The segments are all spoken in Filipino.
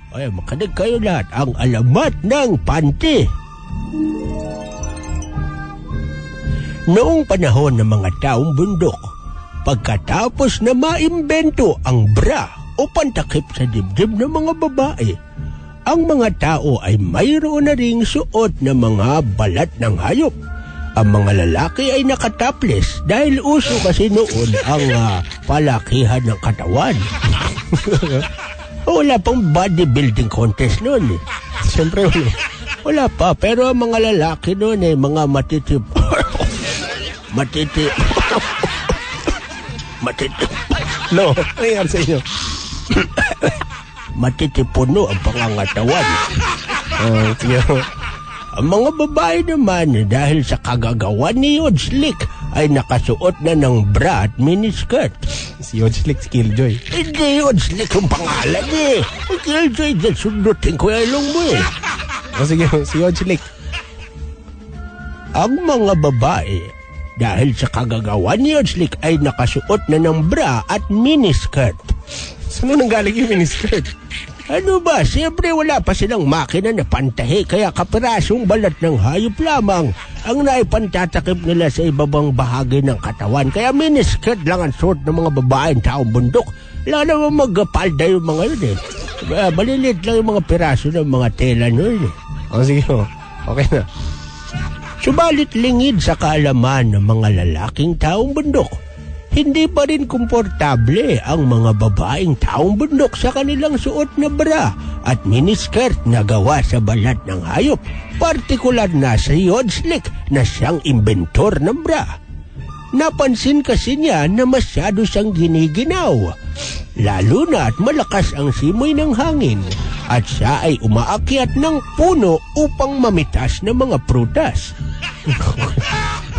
Ay, makanig kayo lahat. Ang alamat ng panty. Noong panahon ng mga taong bundok, pagkatapos na maimbento ang bra o pantakip sa dibdib ng mga babae, ang mga tao ay mayroon na ring suot na mga balat ng hayop. Ang mga lalaki ay nakatopless dahil uso kasi noon ang palakihan ng katawan. Wala pang bodybuilding contest noon eh. Siyempre wala pa. Pero ang mga lalaki noon eh, mga matitip. Matitip. No, nangyari sa inyo. Matitipuno ang pangangatawan. Ang mga babae naman dahil sa kagagawan ni Yodslick ay nakasuot na ng bra at miniskirt. Si Yodslick, si Killjoy. Hindi Yodslick ang pangalan eh. Killjoy, dyan sundutin ko yung ilong mo eh. Sige, si Yodslick. Ang mga babae dahil sa kagagawan ni Yodslick ay nakasuot na ng bra at miniskirt. Saan nanggaling yung miniskirt? Ano ba? Siyempre wala pa silang makina na pantahi kaya kapirasong balat ng hayop lamang ang naipantatakip nila sa ibabang bahagi ng katawan. Kaya miniskirt lang ang suot ng mga babaeng taong bundok. Wala naman magpalda yung mga yun eh. Malilit lang yung mga piraso ng mga tela nun eh. Sige okay na. Subalit lingid sa kaalaman ng mga lalaking taong bundok, hindi pa rin komportable ang mga babaeng taong bundok sa kanilang suot na bra at miniskirt na gawa sa balat ng hayop, partikular na si Yodslick na siyang inventor ng bra. Napansin kasi niya na masyado siyang giniginaw, lalo na at malakas ang simoy ng hangin at siya ay umaakyat ng puno upang mamitas ng mga prutas.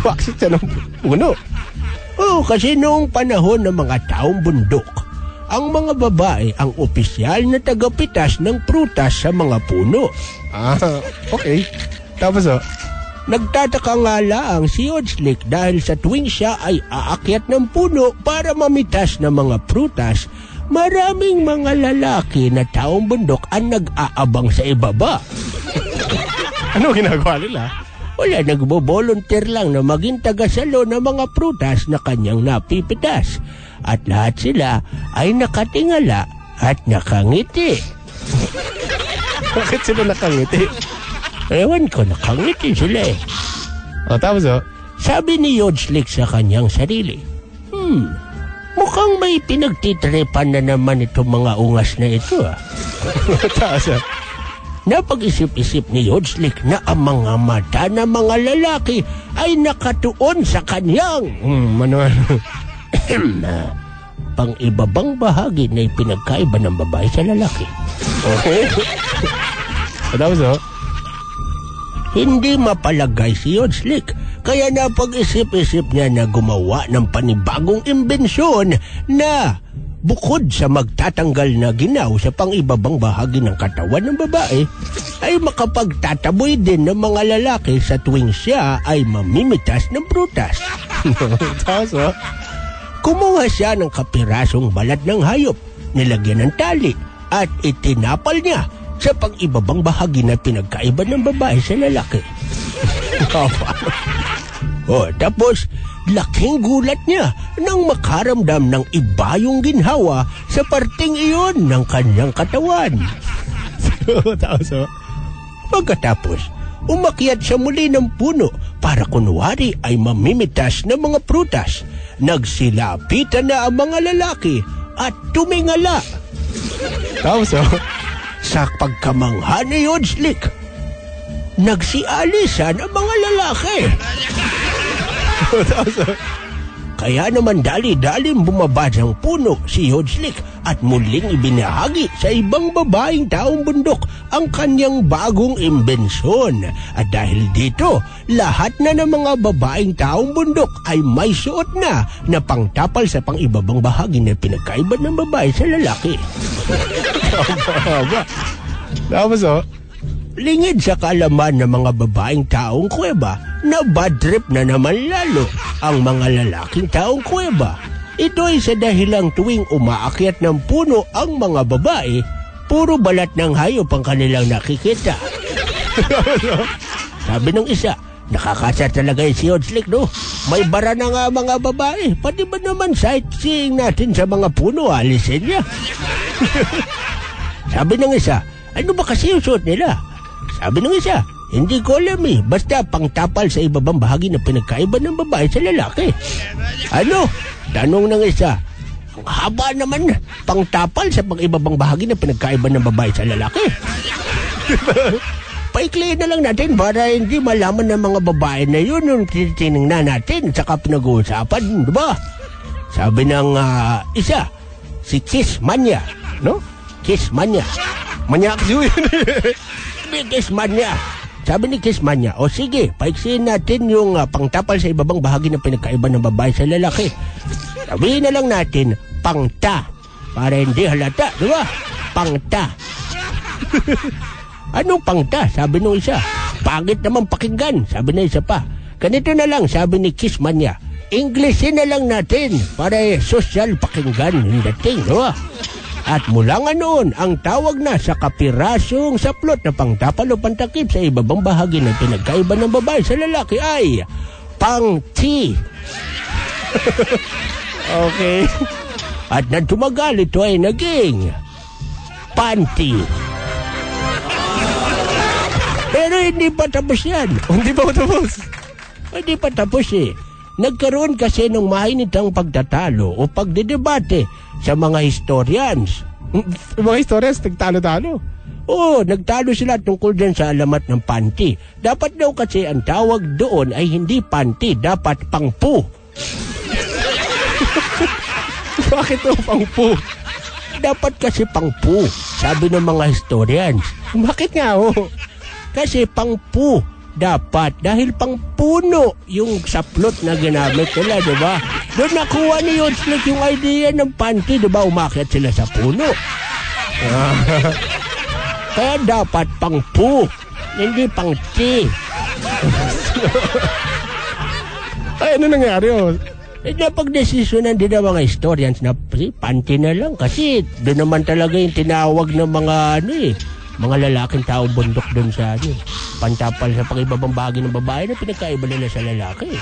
Bakit siya ng puno? Kasi noong panahon ng mga taong bundok, ang mga babae ang opisyal na tagapitas ng prutas sa mga puno. Okay. Tapos nagtataka nga lang si Yodslick dahil sa tuwing siya ay aakyat ng puno para mamitas ng mga prutas, maraming mga lalaki na taong bundok ang nag-aabang sa ibaba. Ano ginagawa nila? Wala, nagbo-volunteer lang na maging tagasalo ng mga prutas na kanyang napipitas. At lahat sila ay nakatingala at nakangiti. Bakit sila nakangiti? Ewan ko, nakangiti sila eh. Tapos sabi ni Yodslick sa kanyang sarili, mukhang may pinagtitripan na naman itong mga ungas na ito Tapos napag-isip-isip ni Yodslick na ang mga mata ng mga lalaki ay nakatuon sa kanyang pang-ibabang bahagi na ipinagkaiba ng babae sa lalaki. Okay. Tapos hindi mapalagay si Yodslick kaya napag-isip-isip niya na gumawa ng panibagong imbensyon na bukod sa magtatanggal na ginaw sa pang-ibabang bahagi ng katawan ng babae, ay makapagtataboy din ng mga lalaki sa tuwing siya ay mamimitas ng prutas. Tapos kumuha siya ng kapirasong balat ng hayop, nilagyan ng tali, at itinapal niya sa pang-ibabang bahagi na pinagkaiba ng babae sa lalaki. Tapos laking gulat niya nang makaramdam ng iba yung ginhawa sa parting iyon ng kanyang katawan. Pagkatapos, umakyat siya muli ng puno para kunwari ay mamimitas ng mga prutas. Nagsilapitan na ang mga lalaki at tumingala. Tapos sa pagkamangha ni Yodslick, nagsialisan ang mga lalaki. Kaya naman dali-daling bumaba ng puno si Yodslick at muling ibinahagi sa ibang babaeng taong bundok ang kanyang bagong imbensyon. At dahil dito, lahat na ng mga babaeng taong bundok ay may suot na pangtapal sa pang-ibabang bahagi na pinagkaiba ng babae sa lalaki. Tapos lingid sa kaalaman ng mga babaeng taong kuweba na bad trip na naman lalo ang mga lalaking taong kuweba. Ito ay sa dahilang tuwing umaakyat ng puno ang mga babae, Puro balat ng hayop ang kanilang nakikita. Sabi ng isa, nakakasa talaga yung si Odslik, no? May bara na nga mga babae. Pati ba naman sightseeing natin sa mga puno, alisin niya? Sabi ng isa, ano ba kasi yung suot nila? Sabi ng isa, hindi ko alam eh. Basta pangtapal sa ibabang bahagi na pinagkaiba ng babae sa lalaki. Ano? Tanong ng isa, ang haba naman pangtapal sa ibabang bahagi na pinagkaiba ng babae sa lalaki. Paikliin na lang natin para hindi malaman ng mga babae na yun yung titingnan natin saka pinag-uusapan, di ba? Sabi ng isa, si Kiss Mania, no? Kiss Mania. Manyak yun. Kiss Mania. Sabi ni Kiss Mania, o sige, paiksiin natin yung pangtapal sa ibabang bahagi ng pinagkaiba ng babae sa lalaki. Sabihin na lang natin, pangta. Para hindi halata, di ba? Pangta. Anong pangta? Sabi nung isa. Pangit naman pakinggan, sabi na isa pa. Ganito na lang, sabi ni Kiss Mania. Englishin na lang natin para social pakinggan yung dating, di ba? At mula nga noon, ang tawag na sa kapirasong saplot na pangtapal o pantakip sa ibabang bahagi ng pinagkaiba ng babae sa lalaki ay pang-T. Okay. At nang tumagal, ito ay naging panty. Pero hindi pa tapos yan. Hindi pa tapos. Hindi pa tapos eh. Nagkaroon kasi ng mainitang pagtatalo o pagdedebate sa mga historians. Mga historians, nagtalo-talo. Oo, nagtalo sila tungkol din sa alamat ng panty. Dapat daw kasi ang tawag doon ay hindi panty, dapat pangpu. Bakit ito pangpu? Dapat kasi pangpu, sabi ng mga historians. Bakit nga ho? Kasi pangpu dapat dahil pangpuno yung saplot na ginamit nila, di ba? Doon nakuha ni Odslik yung idea ng panty, di ba? Umakyat sila sa puno. Kaya dapat pangpu, hindi pangti. Ay, ano nangyari ho? Napag-desisyonan din ng mga historians na panty na lang kasi doon naman talaga yung tinawag ng mga mga lalaking taong bundok doon sa pantapal sa pang-ibabang bahagi ng babae na pinagkaiba nila sa lalaki.